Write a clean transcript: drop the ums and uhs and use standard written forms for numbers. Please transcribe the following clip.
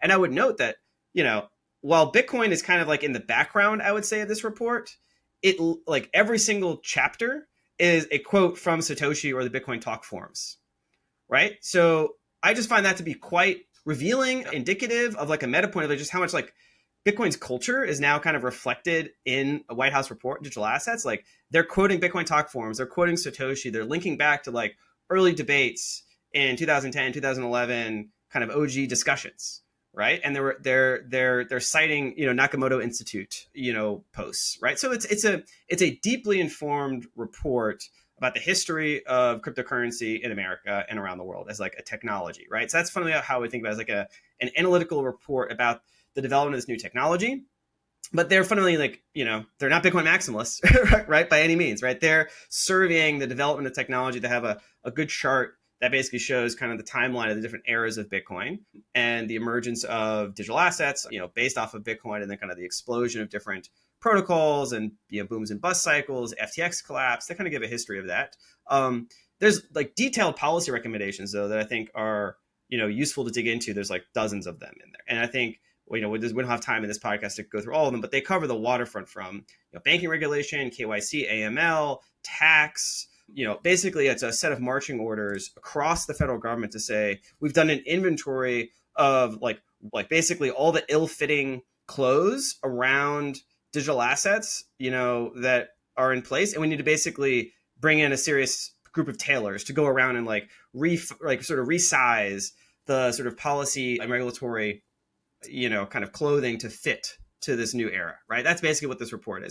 And I would note that, while Bitcoin is kind of like in the background, I would say, of this report, it like every single chapter is a quote from Satoshi or the Bitcoin talk forums, right? So I just find that to be quite revealing, indicative of like a meta point of like just how much like Bitcoin's culture is now kind of reflected in a White House report, digital assets. Like they're quoting Bitcoin talk forums, they're quoting Satoshi, they're linking back to like early debates in 2010, 2011, kind of OG discussions, right? And they're citing Nakamoto Institute posts, right? So it's a deeply informed report about the history of cryptocurrency in America and around the world as like a technology, right? So that's fundamentally how we think about it, as like an analytical report about the development of this new technology. But they're fundamentally like, they're not Bitcoin maximalists, right? By any means, right? They're surveying the development of technology to have a good chart that basically shows kind of the timeline of the different eras of Bitcoin and the emergence of digital assets, based off of Bitcoin, and then kind of the explosion of different protocols and booms and bust cycles, FTX collapse. They kind of give a history of that. There's like detailed policy recommendations though that I think are useful to dig into. There's like dozens of them in there, and I think we don't have time in this podcast to go through all of them, but they cover the waterfront from banking regulation, KYC, AML, tax. Basically it's a set of marching orders across the federal government to say we've done an inventory of like basically all the ill-fitting clothes around digital assets, that are in place, and we need to basically bring in a serious group of tailors to go around and sort of resize the sort of policy and regulatory kind of clothing to fit to this new era, right? That's basically what this report is.